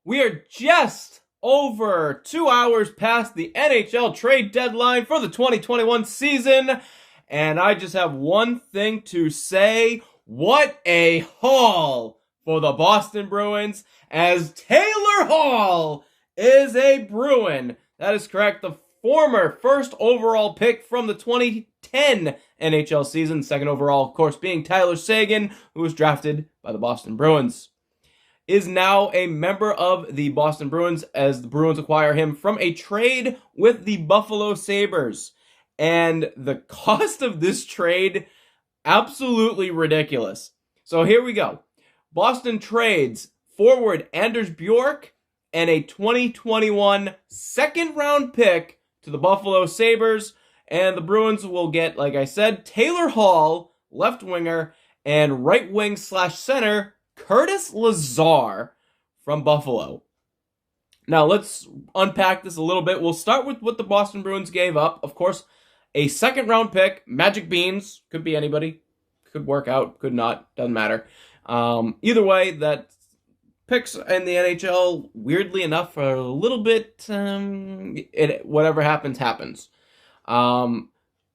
We are just over 2 hours past the NHL trade deadline for the 2021 season, and I just have one thing to say. What a haul for the Boston Bruins, as Taylor Hall is a Bruin. That is correct. The former first overall pick from the 2010 NHL season, second overall, of course, being Tyler Seguin, who was drafted by the Boston Bruins, is now a member of the Boston Bruins as the Bruins acquire him from a trade with the Buffalo Sabres. And the cost of this trade, absolutely ridiculous. So here we go. Boston trades forward Anders Bjork and a 2021 second-round pick to the Buffalo Sabres. And the Bruins will get, like I said, Taylor Hall, left winger, and right wing / center Curtis Lazar from Buffalo. Now let's unpack this a little bit. We'll start with what the Boston Bruins gave up. Of course, a second round pick, Magic Beans, could be anybody, could work out, could not, doesn't matter. Either way, that picks in the NHL, weirdly enough, are a little bit, whatever happens, happens. The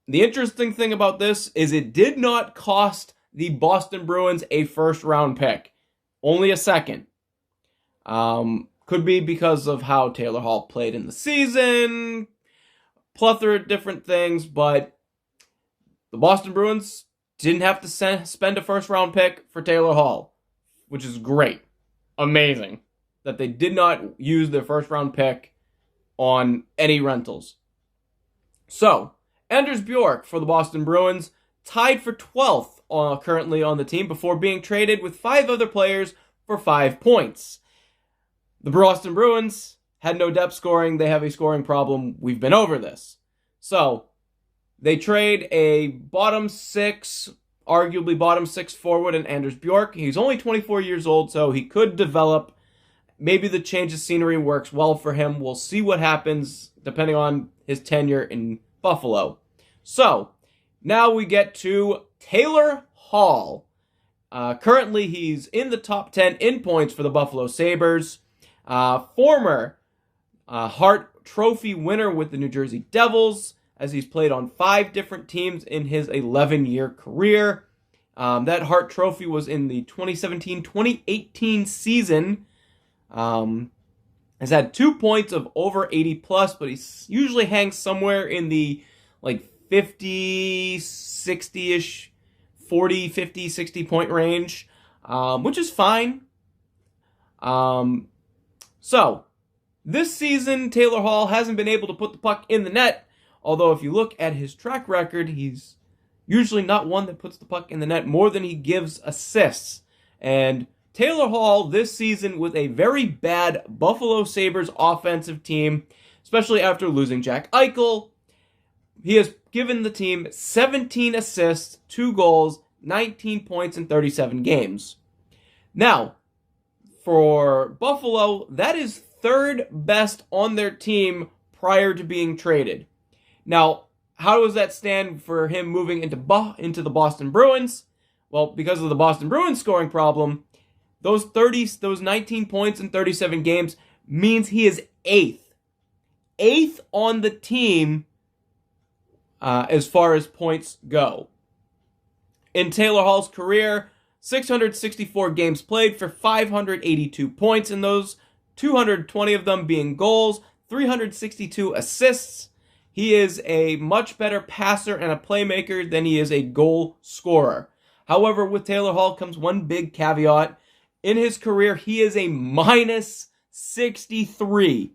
interesting thing about this is it did not cost the Boston Bruins a first round pick. Only a second. Could be because of how Taylor Hall played in the season, plethora of different things, but the Boston Bruins didn't have to spend a first round pick for Taylor Hall, which is great. Amazing that they did not use their first round pick on any rentals. So, Anders Bjork for the Boston Bruins, tied for 12th currently on the team before being traded with 5 other players for 5 points. The Boston Bruins had no depth scoring. They have a scoring problem. We've been over this. So, they trade a bottom 6, arguably bottom 6 forward in Anders Bjork. He's only 24 years old, so he could develop. Maybe the change of scenery works well for him. We'll see what happens depending on his tenure in Buffalo. So, now we get to Taylor Hall. Currently, he's in the top 10 in points for the Buffalo Sabres. Former Hart Trophy winner with the New Jersey Devils, as he's played on 5 different teams in his 11-year career. That Hart Trophy was in the 2017-2018 season. Has had 2 points of over 80+, but he usually hangs somewhere in the 50, 60-ish, 40, 50, 60 point range, which is fine. So, this season, Taylor Hall hasn't been able to put the puck in the net, although if you look at his track record, he's usually not one that puts the puck in the net more than he gives assists. And Taylor Hall this season with a very bad Buffalo Sabres offensive team, especially after losing Jack Eichel, he has given the team 17 assists, 2 goals, 19 points in 37 games. Now, for Buffalo, that is 3rd best on their team prior to being traded. Now, how does that stand for him moving into the Boston Bruins? Well, because of the Boston Bruins scoring problem, those 19 points in 37 games means he is 8th. 8th on the team as far as points go. In Taylor Hall's career, 664 games played for 582 points in those, 220 of them being goals, 362 assists. He is a much better passer and a playmaker than he is a goal scorer. However, with Taylor Hall comes one big caveat. In his career, he is a minus 63.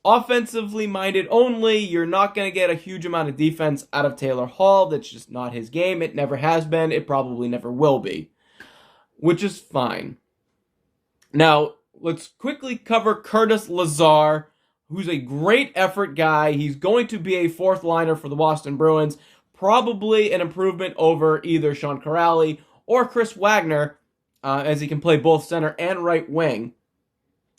Offensively minded only. You're not going to get a huge amount of defense out of Taylor Hall. That's just not his game. It never has been. It probably never will be. Which is fine. Now, let's quickly cover Curtis Lazar, who's a great effort guy. He's going to be a 4th liner for the Boston Bruins. Probably an improvement over either Sean Kuraly or Chris Wagner, as he can play both center and right wing.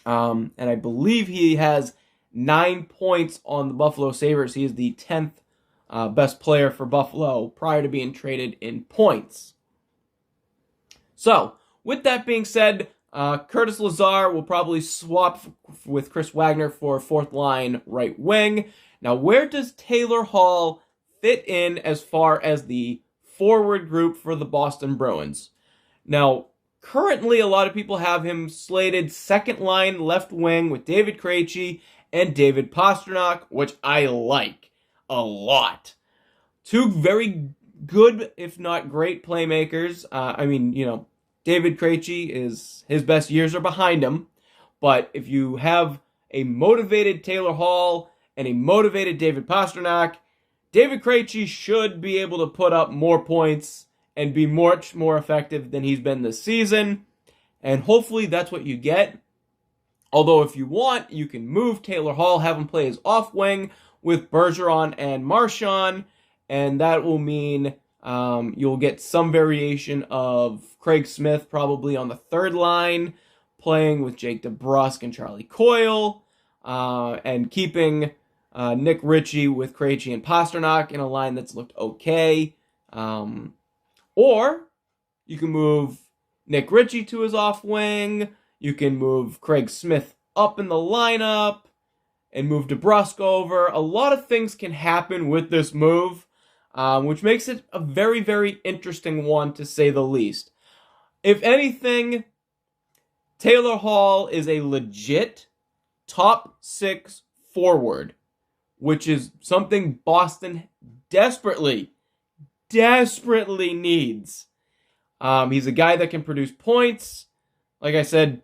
And I believe he has 9 points on the Buffalo Sabres. He is the 10th best player for Buffalo prior to being traded in points. So, with that being said, Curtis Lazar will probably swap with Chris Wagner for fourth line right wing. Now, where does Taylor Hall fit in as far as the forward group for the Boston Bruins? Now, currently, a lot of people have him slated second line left wing with David Krejci and David Pastrnak, which I like a lot. Two very good, if not great, playmakers. David Krejci his best years are behind him, but if you have a motivated Taylor Hall and a motivated David Pastrnak, David Krejci should be able to put up more points and be much more effective than he's been this season, and hopefully that's what you get. Although if you want, you can move Taylor Hall, have him play his off wing with Bergeron and Marchand, and that will mean you'll get some variation of Craig Smith probably on the third line, playing with Jake DeBrusk and Charlie Coyle, and keeping Nick Ritchie with Krejci and Pastrnak in a line that's looked okay. Or you can move Nick Ritchie to his off wing. You can move Craig Smith up in the lineup and move DeBrusk over. A lot of things can happen with this move, which makes it a very, very interesting one, to say the least. If anything, Taylor Hall is a legit top 6 forward, which is something Boston desperately needs. He's a guy that can produce points. Like I said,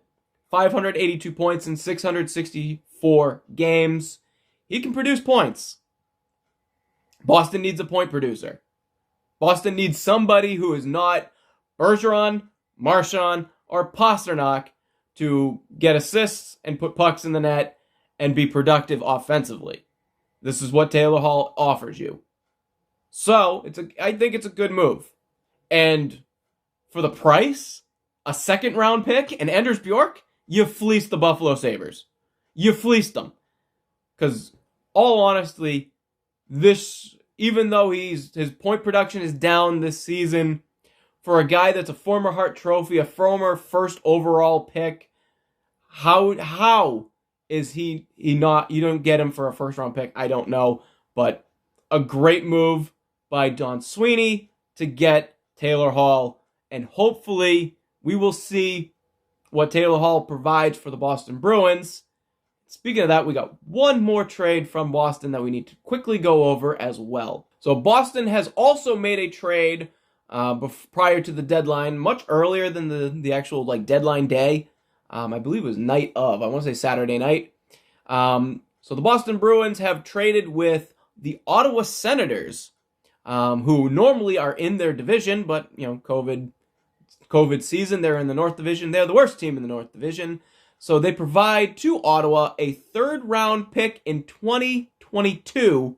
582 points in 664 games. He can produce points. Boston needs a point producer. Boston needs somebody who is not Bergeron, Marchand, or Pastrnak to get assists and put pucks in the net and be productive offensively. This is what Taylor Hall offers you. So, I think it's a good move. And for the price, a second round pick and Anders Bjork, you fleeced the Buffalo Sabres. You fleeced them. Because, all honestly, even though his point production is down this season, for a guy that's a former Hart Trophy, a former first overall pick, how is he not? You don't get him for a first round pick. I don't know, but a great move by Don Sweeney to get Taylor Hall, and hopefully we will see what Taylor Hall provides for the Boston Bruins. Speaking of that, we got one more trade from Boston that we need to quickly go over as well. So Boston has also made a trade prior to the deadline, much earlier than the actual deadline day. I believe it was night of. I want to say Saturday night. So the Boston Bruins have traded with the Ottawa Senators, who normally are in their division, but COVID season, they're in the North Division. They're the worst team in the North Division. So they provide to Ottawa a third-round pick in 2022,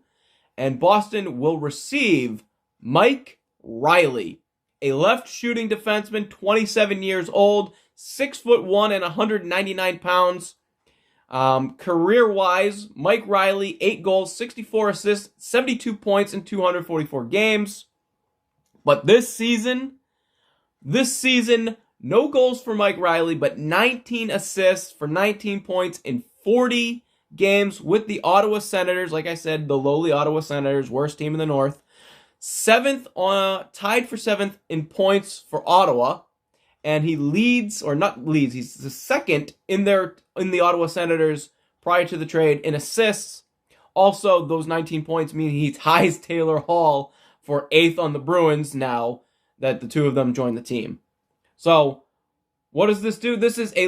and Boston will receive Mike Reilly, a left-shooting defenseman, 27 years old, 6'1" and 199 pounds. Career-wise, Mike Reilly, 8 goals, 64 assists, 72 points in 244 games. But this season, no goals for Mike Reilly, but 19 assists for 19 points in 40 games with the Ottawa Senators. Like I said, the lowly Ottawa Senators, worst team in the North. Tied for 7th in points for Ottawa. And he he's the second in the Ottawa Senators prior to the trade in assists. Also, those 19 points mean he ties Taylor Hall for 8th on the Bruins now that the two of them joined the team. So, what does this do? This is, a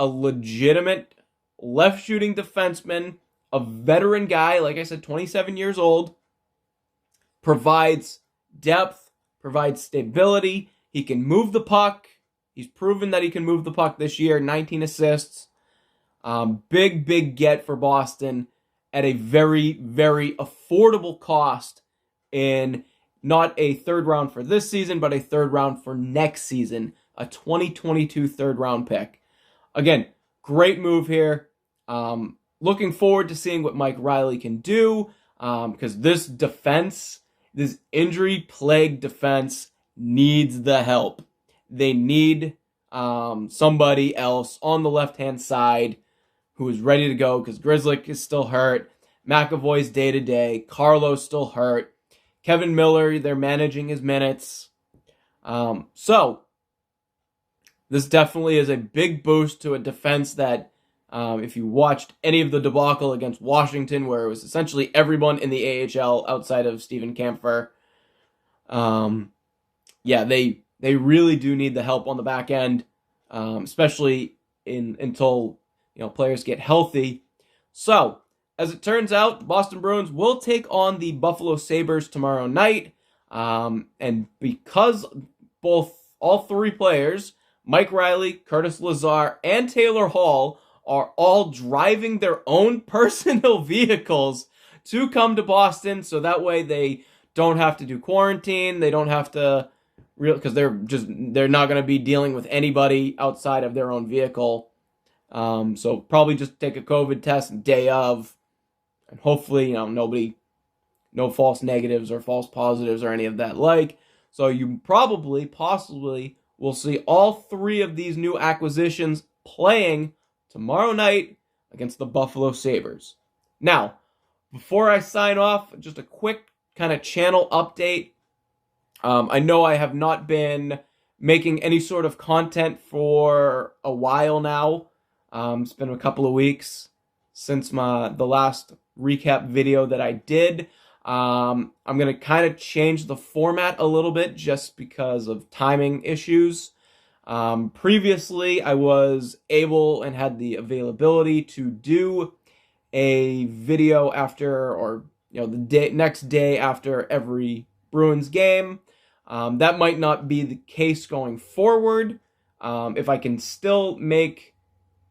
legitimate left-shooting defenseman, a veteran guy, like I said, 27 years old, provides depth, provides stability. He can move the puck. He's proven that he can move the puck this year, 19 assists. Big get for Boston at a very, very affordable cost in not a third round for this season, but a third round for next season, a 2022 third round pick. Again, great move here. Looking forward to seeing what Mike Reilly can do, because this injury-plagued defense needs the help. They need somebody else on the left-hand side who is ready to go because Grzelcyk is still hurt. McAvoy's day-to-day. Carlo's still hurt. Kevin Miller, they're managing his minutes. So, this definitely is a big boost to a defense that, if you watched any of the debacle against Washington, where it was essentially everyone in the AHL outside of Steven Kampfer, they really do need the help on the back end, especially until players get healthy. So, as it turns out, the Boston Bruins will take on the Buffalo Sabres tomorrow night, and because all three players, Mike Reilly, Curtis Lazar, and Taylor Hall, are all driving their own personal vehicles to come to Boston, so that way they don't have to do quarantine, they don't have to, because they're not going to be dealing with anybody outside of their own vehicle. So probably just take a COVID test day of, and hopefully, no false negatives or false positives or any of that like. So you possibly will see all three of these new acquisitions playing tomorrow night against the Buffalo Sabres. Now, before I sign off, just a quick kind of channel update. I know I have not been making any sort of content for a while now. It's been a couple of weeks since the last recap video that I did. I'm going to kind of change the format a little bit just because of timing issues. Previously, I was able and had the availability to do a video after, or the next day after every Bruins game. That might not be the case going forward. If I can still make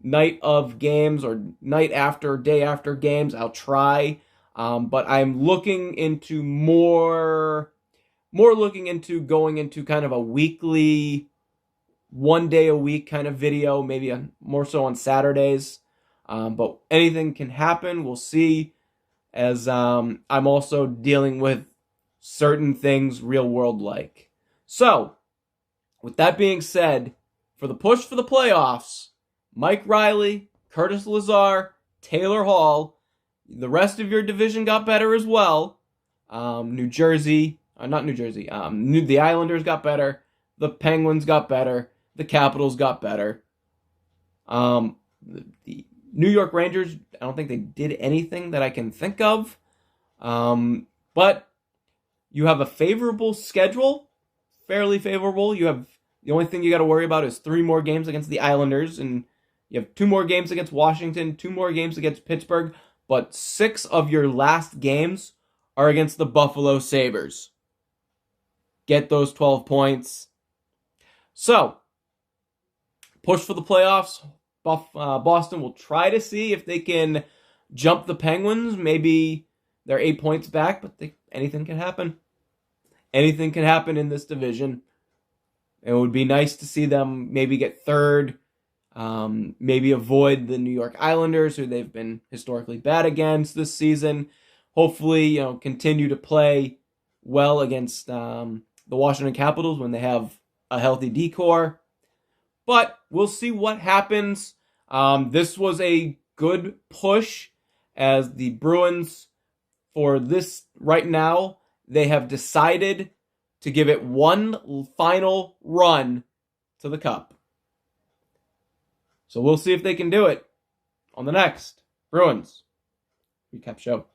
night of games or night after, day after games, I'll try. But I'm looking into more looking into going into kind of a weekly, 1 day a week kind of video, maybe more so on Saturdays. But anything can happen. We'll see, as I'm also dealing with certain things real world like. So, with that being said, for the push for the playoffs, Mike Reilly, Curtis Lazar, Taylor Hall, the rest of your division got better as well. The Islanders got better. The Penguins got better. The Capitals got better. The New York Rangers, I don't think they did anything that I can think of. But you have a favorable schedule, fairly favorable. The only thing you got to worry about is 3 more games against the Islanders, and you have 2 more games against Washington, 2 more games against Pittsburgh, but 6 of your last games are against the Buffalo Sabres. Get those 12 points. So, push for the playoffs. Boston will try to see if they can jump the Penguins. Maybe they're 8 points back, but anything can happen. Anything can happen in this division. It would be nice to see them maybe get third, maybe avoid the New York Islanders, who they've been historically bad against this season. Hopefully, continue to play well against the Washington Capitals when they have a healthy decor. But we'll see what happens. This was a good push, as the Bruins, for this right now, they have decided to give it one final run to the Cup. So we'll see if they can do it on the next Bruins Recap Show.